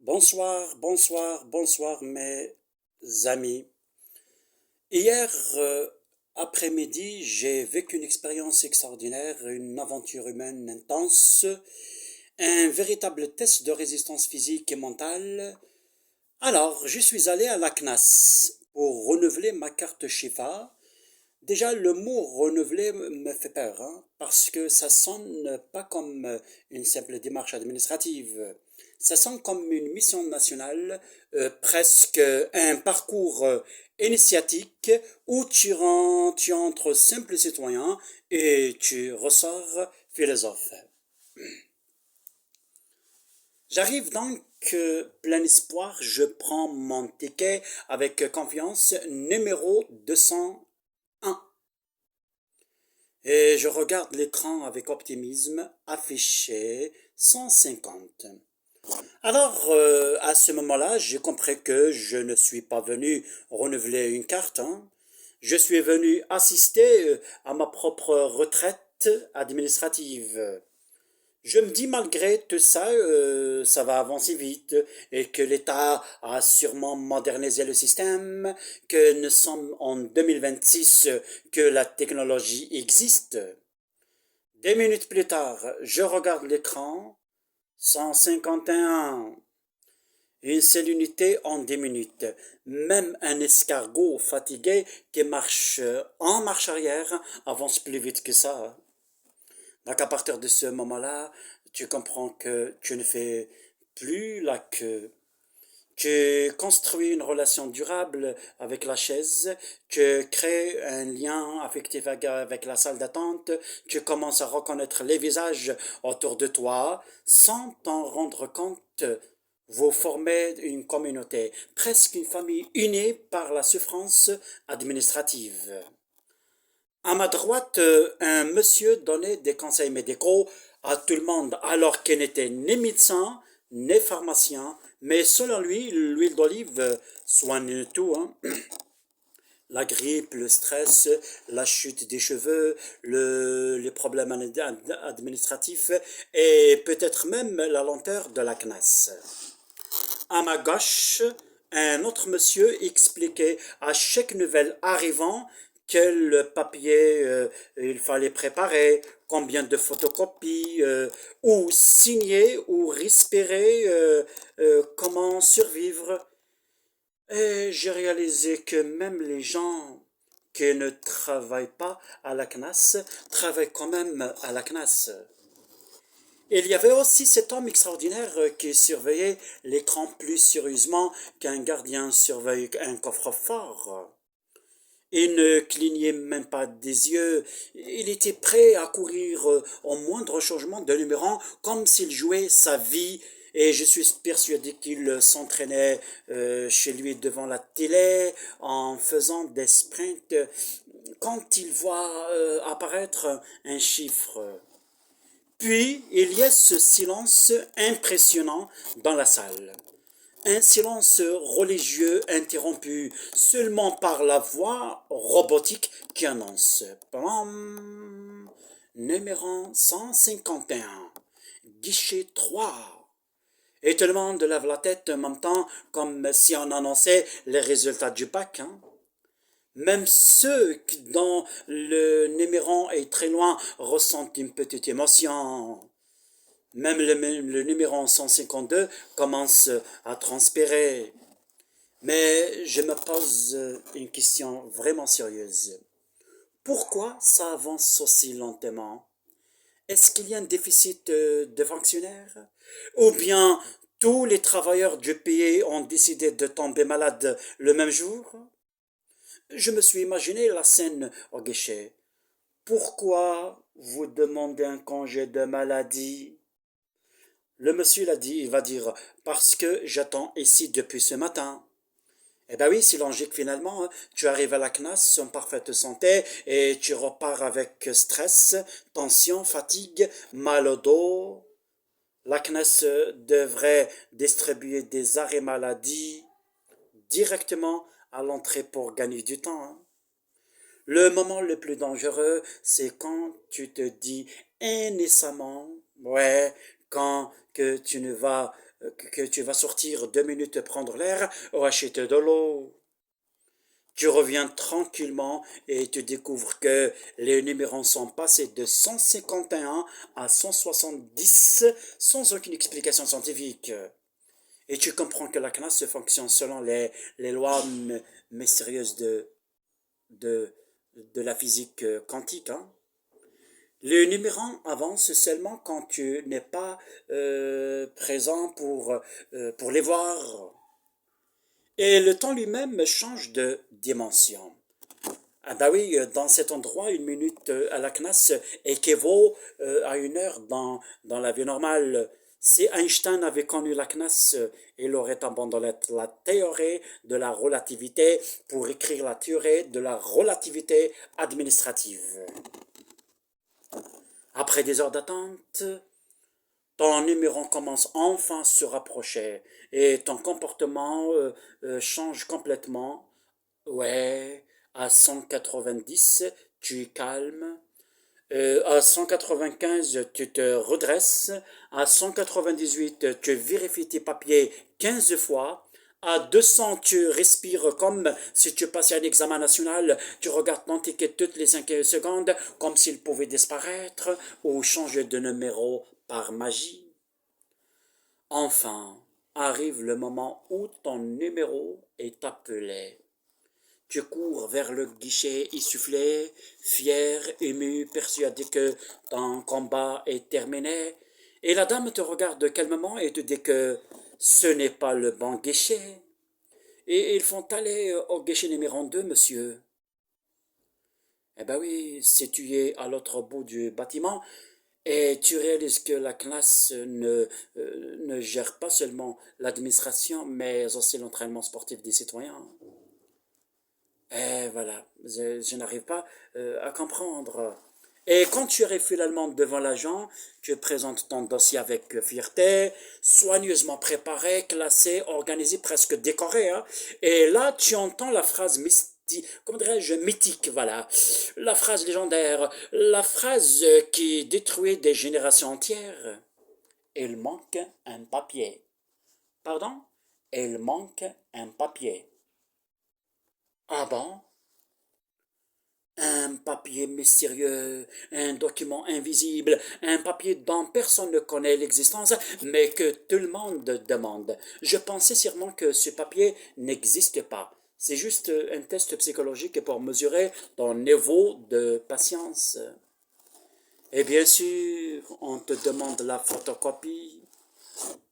Bonsoir, bonsoir, bonsoir mes amis. Hier après-midi, j'ai vécu une expérience extraordinaire, une aventure humaine intense, un véritable test de résistance physique et mentale. Alors, je suis allé à la CNAS pour renouveler ma carte Chifa. Déjà, le mot renouveler me fait peur, hein, parce que ça sonne pas comme une simple démarche administrative. Ça sonne comme une mission nationale, presque un parcours initiatique où tu entres simple citoyen et tu ressors philosophe. J'arrive donc plein espoir, je prends mon ticket avec confiance, numéro 201. Et je regarde l'écran avec optimisme, affiché 150. Alors, à ce moment-là, j'ai compris que je ne suis pas venu renouveler une carte, hein. Je suis venu assister à ma propre retraite administrative. Je me dis malgré tout ça, ça va avancer vite et que l'État a sûrement modernisé le système, que nous sommes en 2026, que la technologie existe. 2 minutes plus tard, je regarde l'écran, 151. Une seule unité en 10 minutes. Même un escargot fatigué qui marche en marche arrière avance plus vite que ça. Donc à partir de ce moment-là, tu comprends que tu ne fais plus la queue. Tu construis une relation durable avec la chaise, tu crées un lien affectif avec la salle d'attente, tu commences à reconnaître les visages autour de toi sans t'en rendre compte. Vous formez une communauté, presque une famille unie par la souffrance administrative. À ma droite, un monsieur donnait des conseils médicaux à tout le monde alors qu'il n'était ni médecin, ni pharmacien, mais selon lui, l'huile d'olive soigne tout, hein. La grippe, le stress, la chute des cheveux, les problèmes administratifs et peut-être même la lenteur de la CNAS. À ma gauche, un autre monsieur expliquait à chaque nouvelle arrivant quel papier il fallait préparer, combien de photocopies, ou signer, ou respirer, comment survivre. Et j'ai réalisé que même les gens qui ne travaillent pas à la CNAS travaillent quand même à la CNAS. Il y avait aussi cet homme extraordinaire qui surveillait l'écran plus sérieusement qu'un gardien surveille un coffre-fort. Il ne clignait même pas des yeux, il était prêt à courir au moindre changement de numéro comme s'il jouait sa vie et je suis persuadé qu'il s'entraînait chez lui devant la télé en faisant des sprints quand il voit apparaître un chiffre. Puis, il y a ce silence impressionnant dans la salle. Un silence religieux interrompu seulement par la voix robotique qui annonce Blam, numéro 151, guichet 3. Et tout le monde lève la tête en même temps comme si on annonçait les résultats du bac, hein. Même ceux dont le numéro est très loin ressentent une petite émotion. Même le numéro 152 commence à transpirer. Mais je me pose une question vraiment sérieuse. Pourquoi ça avance aussi lentement? Est-ce qu'il y a un déficit de fonctionnaires? Ou bien tous les travailleurs du pays ont décidé de tomber malades le même jour? Je me suis imaginé la scène au guichet. Pourquoi vous demandez un congé de maladie? Le monsieur l'a dit, il va dire, parce que j'attends ici depuis ce matin. Eh ben oui, c'est logique finalement, hein. Tu arrives à la CNAS en parfaite santé et tu repars avec stress, tension, fatigue, mal au dos. La CNAS devrait distribuer des arrêts maladie directement à l'entrée pour gagner du temps, hein. Le moment le plus dangereux, c'est quand tu te dis innocemment, ouais, quand que tu ne vas que tu vas sortir 2 minutes prendre l'air ou acheter de l'eau. Tu reviens tranquillement et tu découvres que les numéros sont passés de 151 à 170 sans aucune explication scientifique. Et tu comprends que la classe fonctionne selon les lois mystérieuses de, de la physique quantique. Hein. Les numéros avancent seulement quand tu n'es pas présent pour les voir. Et le temps lui-même change de dimension. Ah bah oui, dans cet endroit, 1 minute à la CNAS équivaut à 1 heure dans la vie normale. Si Einstein avait connu la CNAS, il aurait abandonné la théorie de la relativité pour écrire la théorie de la relativité administrative. Après des heures d'attente, ton numéro commence enfin à se rapprocher et ton comportement change complètement. Ouais, à 190, tu es calme. À 195, tu te redresses. À 198, tu vérifies tes papiers 15 fois. À 200, tu respires comme si tu passais un examen national. Tu regardes ton ticket toutes les 5 secondes comme s'il pouvait disparaître ou changer de numéro par magie. Enfin, arrive le moment où ton numéro est appelé. Tu cours vers le guichet essoufflé, fier, ému, persuadé que ton combat est terminé, et la dame te regarde calmement et te dit que ce n'est pas le bon guichet. Et ils font aller au guichet numéro 2, monsieur. Eh ben oui, situé à l'autre bout du bâtiment, et tu réalises que la classe ne gère pas seulement l'administration, mais aussi l'entraînement sportif des citoyens. Et voilà, je n'arrive pas à comprendre. Et quand tu arrives finalement devant l'agent, tu présentes ton dossier avec fierté, soigneusement préparé, classé, organisé, presque décoré. Hein. Et là, tu entends la phrase mystique, comment dirais-je, mythique, voilà. La phrase légendaire, la phrase qui détruit des générations entières. Il manque un papier. Pardon? Il manque un papier. Ah bon? Un papier mystérieux, un document invisible, un papier dont personne ne connaît l'existence, mais que tout le monde demande. Je pensais sûrement que ce papier n'existe pas. C'est juste un test psychologique pour mesurer ton niveau de patience. Et bien sûr, on te demande la photocopie.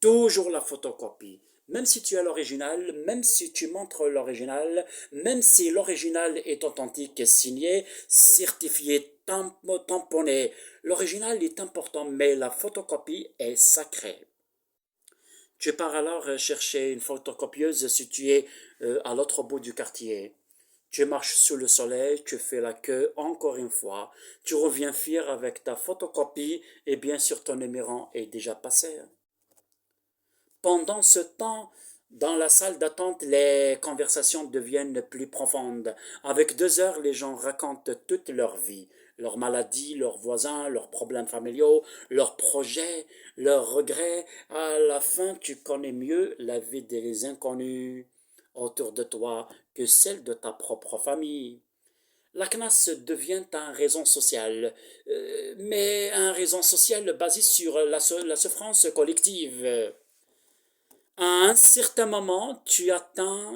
Toujours la photocopie. Même si tu as l'original, même si tu montres l'original, même si l'original est authentique, signé, certifié, tamponné, l'original est important, mais la photocopie est sacrée. Tu pars alors chercher une photocopieuse située à l'autre bout du quartier. Tu marches sous le soleil, tu fais la queue encore une fois, tu reviens fier avec ta photocopie et bien sûr ton numéro est déjà passé. Pendant ce temps, dans la salle d'attente, les conversations deviennent plus profondes. Avec 2 heures, les gens racontent toute leur vie, leurs maladies, leurs voisins, leurs problèmes familiaux, leurs projets, leurs regrets. À la fin, tu connais mieux la vie des inconnus autour de toi que celle de ta propre famille. La CNAS devient un réseau social, mais un réseau social basé sur la souffrance collective. À un certain moment, tu atteins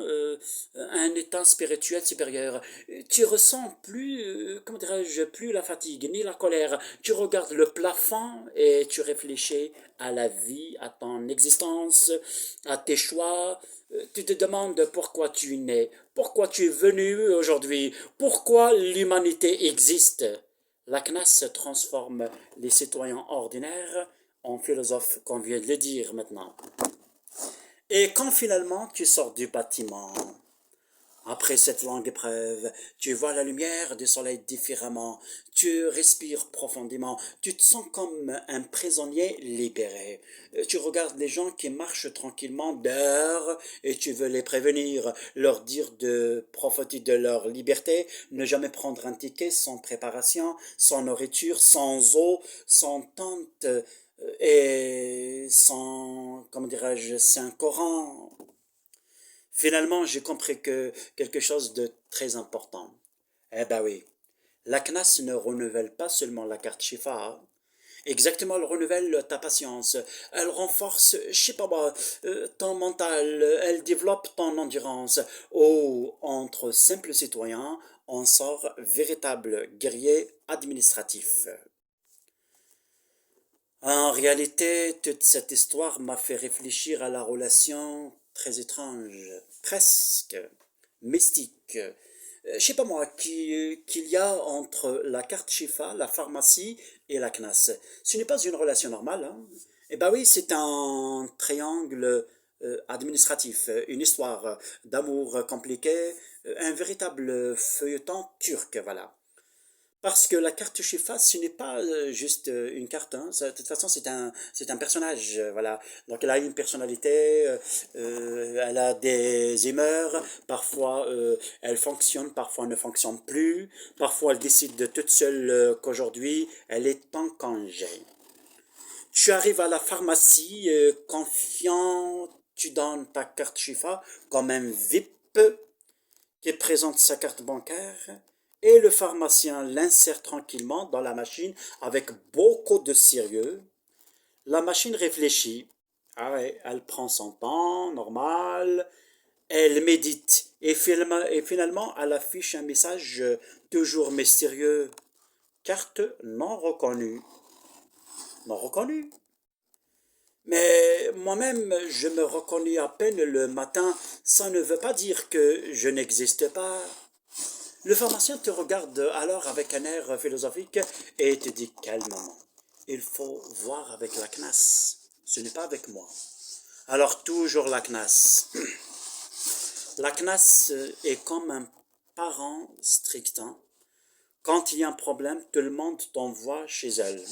un état spirituel supérieur. Tu ressens plus, comment dirais-je, plus la fatigue ni la colère. Tu regardes le plafond et tu réfléchis à la vie, à ton existence, à tes choix. Tu te demandes pourquoi tu es né, pourquoi tu es venu aujourd'hui, pourquoi l'humanité existe. La CNAS transforme les citoyens ordinaires en philosophes, comme vient de le dire maintenant. Et quand finalement tu sors du bâtiment, après cette longue épreuve, tu vois la lumière du soleil différemment, tu respires profondément, tu te sens comme un prisonnier libéré. Tu regardes les gens qui marchent tranquillement dehors et tu veux les prévenir, leur dire de profiter de leur liberté, ne jamais prendre un ticket sans préparation, sans nourriture, sans eau, sans tente et sans comment dirais-je, Saint-Coran. Finalement, j'ai compris que quelque chose de très important. Eh ben oui, la CNAS ne renouvelle pas seulement la carte Shifa. Exactement, elle renouvelle ta patience. Elle renforce, je sais pas moi, ton mental. Elle développe ton endurance. Oh, entre simples citoyens, on sort véritable guerrier administratif. En réalité, toute cette histoire m'a fait réfléchir à la relation très étrange, presque mystique, je sais pas moi, qu'il y a entre la carte Shifa, la pharmacie et la CNAS. Ce n'est pas une relation normale, hein. Eh ben oui, c'est un triangle administratif, une histoire d'amour compliqué, un véritable feuilleton turc, voilà. Parce que la carte Shifa, ce n'est pas juste une carte, hein. De toute façon, c'est un personnage, voilà. Donc, elle a une personnalité, elle a des humeurs. Parfois, elle fonctionne, parfois elle ne fonctionne plus. Parfois, elle décide de toute seule qu'aujourd'hui, elle est en congé. Tu arrives à la pharmacie, confiant, tu donnes ta carte Shifa comme un VIP qui présente sa carte bancaire et le pharmacien l'insère tranquillement dans la machine avec beaucoup de sérieux. La machine réfléchit. Ah ouais, elle prend son temps, normal. Elle médite. Et finalement, elle affiche un message toujours mystérieux. Carte non reconnue. Non reconnue. Mais moi-même, je me reconnais à peine le matin. Ça ne veut pas dire que je n'existe pas. Le pharmacien te regarde alors avec un air philosophique et te dit calmement, il faut voir avec la CNAS, ce n'est pas avec moi. Alors toujours la CNAS. La CNAS est comme un parent strict, hein. Quand il y a un problème, tout le monde t'envoie chez elle.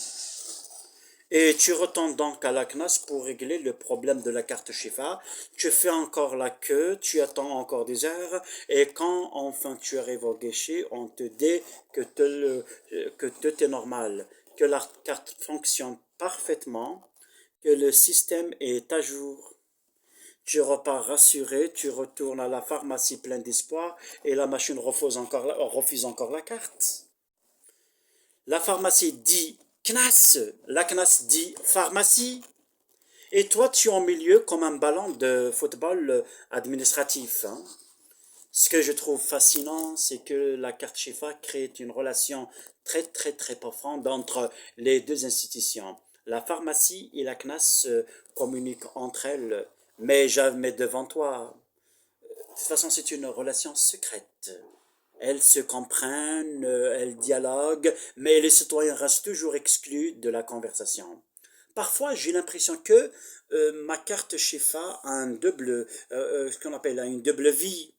Et tu retournes donc à la CNAS pour régler le problème de la carte Shifa. Tu fais encore la queue, tu attends encore des heures, et quand enfin tu arrives au guichet, on te dit que tout est normal, que la carte fonctionne parfaitement, que le système est à jour. Tu repars rassuré, tu retournes à la pharmacie plein d'espoir, et la machine refuse encore la carte. La pharmacie dit CNAS, la CNAS dit pharmacie. Et toi, tu es en milieu comme un ballon de football administratif, hein. Ce que je trouve fascinant, c'est que la carte Shifa crée une relation très profonde entre les deux institutions. La pharmacie et la CNAS communiquent entre elles, mais jamais devant toi. De toute façon, c'est une relation secrète. Elles se comprennent, elles dialoguent, mais les citoyens restent toujours exclus de la conversation. Parfois, j'ai l'impression que ma carte Shifa a ce qu'on appelle une double vie.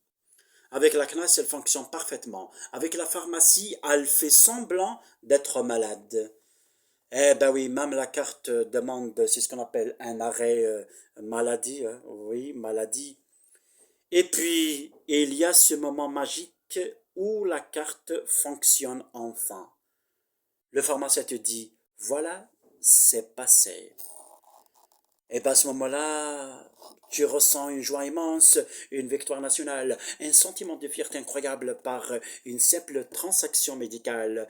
Avec la CNAS, elle fonctionne parfaitement. Avec la pharmacie, elle fait semblant d'être malade. Eh ben oui, même la carte demande, c'est ce qu'on appelle un arrêt maladie, hein. Oui, maladie. Et puis, il y a ce moment magique où la carte fonctionne enfin. Le pharmacien te dit, voilà, c'est passé. Et bien à ce moment-là, tu ressens une joie immense, une victoire nationale, un sentiment de fierté incroyable par une simple transaction médicale.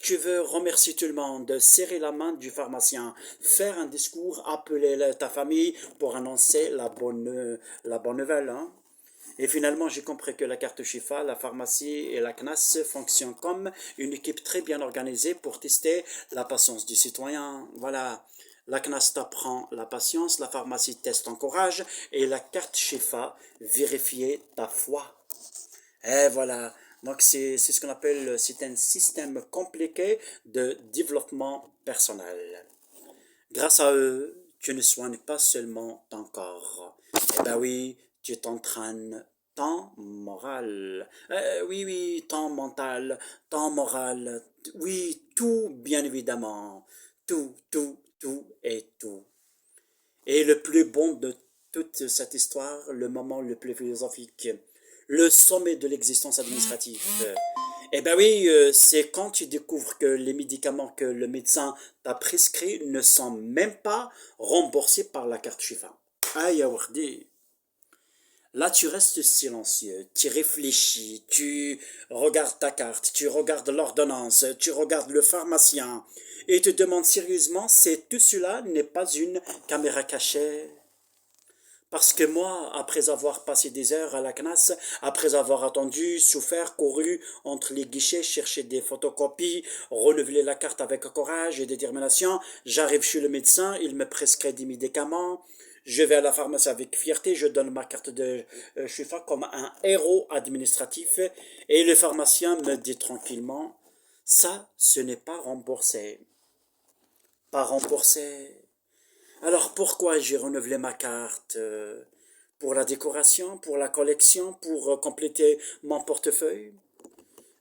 Tu veux remercier tout le monde, serrer la main du pharmacien, faire un discours, appeler ta famille pour annoncer la bonne nouvelle, hein. Et finalement, j'ai compris que la carte Shifa, la pharmacie et la CNAS fonctionnent comme une équipe très bien organisée pour tester la patience du citoyen. Voilà. La CNAS t'apprend la patience, la pharmacie teste ton courage et la carte Shifa vérifier ta foi. Et voilà. Donc c'est ce qu'on appelle, c'est un système compliqué de développement personnel. Grâce à eux, tu ne soignes pas seulement ton corps. Eh ben oui, tu t'entraînes ton moral. Oui, ton mental, ton moral. Oui, tout, bien évidemment. Tout et tout. Et le plus bon de toute cette histoire, le moment le plus philosophique, le sommet de l'existence administrative, Eh ben oui, c'est quand tu découvres que les médicaments que le médecin t'a prescrits ne sont même pas remboursés par la carte Chifa. Aïe, Awardi. Là, tu restes silencieux, tu réfléchis, tu regardes ta carte, tu regardes l'ordonnance, tu regardes le pharmacien et te demandes sérieusement si tout cela n'est pas une caméra cachée. Parce que moi, après avoir passé des heures à la CNAS, après avoir attendu, souffert, couru entre les guichets, cherché des photocopies, renouvelé la carte avec courage et détermination, j'arrive chez le médecin, il me prescrit des médicaments, je vais à la pharmacie avec fierté, je donne ma carte de Chifa comme un héros administratif et le pharmacien me dit tranquillement, ça, ce n'est pas remboursé. Pas remboursé. Alors pourquoi j'ai renouvelé ma carte pour la décoration, pour la collection, pour compléter mon portefeuille?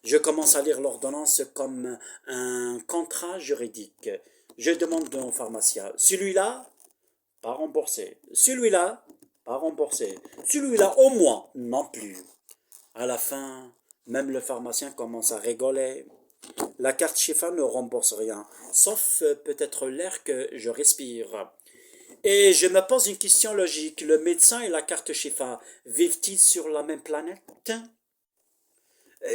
Je commence à lire l'ordonnance comme un contrat juridique. Je demande au pharmacien, celui-là, pas remboursé. Celui-là, pas remboursé. Celui-là, au moins, non plus. À la fin, même le pharmacien commence à rigoler. La carte Chifa ne rembourse rien, sauf peut-être l'air que je respire. Et je me pose une question logique. Le médecin et la carte Chifa vivent-ils sur la même planète?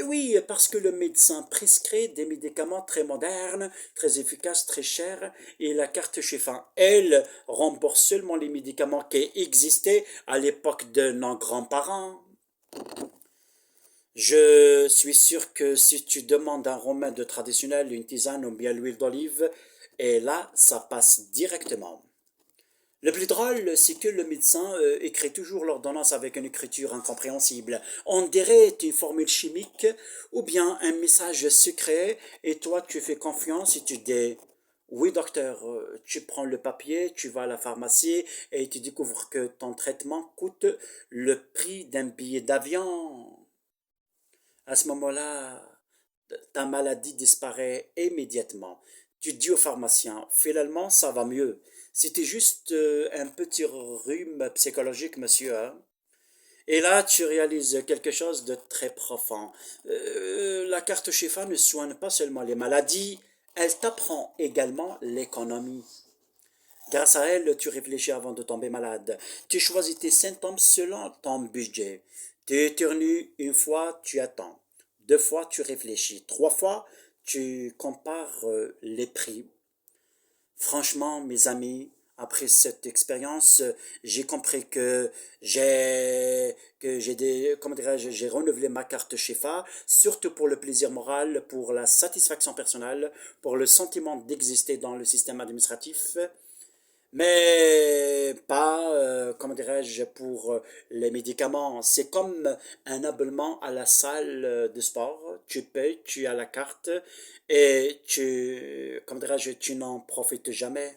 Oui, parce que le médecin prescrit des médicaments très modernes, très efficaces, très chers, et la carte Chifa, elle, rembourse seulement les médicaments qui existaient à l'époque de nos grands-parents. Je suis sûr que si tu demandes un remède traditionnel, une tisane ou bien l'huile d'olive, et là, ça passe directement. Le plus drôle, c'est que le médecin écrit toujours l'ordonnance avec une écriture incompréhensible. On dirait une formule chimique ou bien un message secret et toi tu fais confiance et tu dis oui docteur, tu prends le papier, tu vas à la pharmacie et tu découvres que ton traitement coûte le prix d'un billet d'avion. À ce moment-là, ta maladie disparaît immédiatement. Tu dis au pharmacien, finalement, ça va mieux. C'était juste un petit rhume psychologique, monsieur. Hein. Et là, tu réalises quelque chose de très profond. La carte Chifa ne soigne pas seulement les maladies, elle t'apprend également l'économie. Grâce à elle, tu réfléchis avant de tomber malade. Tu choisis tes symptômes selon ton budget. Tu éternues une fois, tu attends. Deux fois, tu réfléchis. Trois fois, tu compares les prix. Franchement, mes amis, après cette expérience, j'ai compris comment dirais-je, j'ai renouvelé ma carte Chifa, surtout pour le plaisir moral, pour la satisfaction personnelle, pour le sentiment d'exister dans le système administratif mais pas, comment dirais-je, pour les médicaments. C'est comme un abonnement à la salle de sport. Tu payes, tu as la carte et comment dirais-je, tu n'en profites jamais.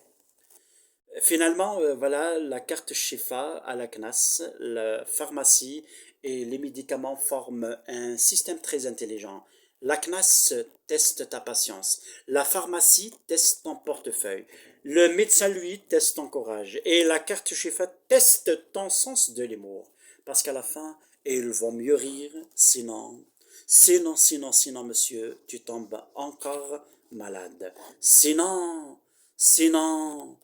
Finalement, voilà, la carte Chifa à la CNAS, la pharmacie et les médicaments forment un système très intelligent. La CNAS teste ta patience. La pharmacie teste ton portefeuille. Le médecin, lui, teste ton courage. Et la carte Chifa teste ton sens de l'humour. Parce qu'à la fin, ils vont mieux rire, sinon, monsieur, tu tombes encore malade. Sinon, Sinon,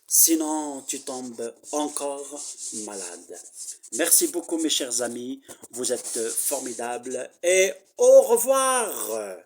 sinon, tu tombes encore malade. Merci beaucoup, mes chers amis. Vous êtes formidables et au revoir.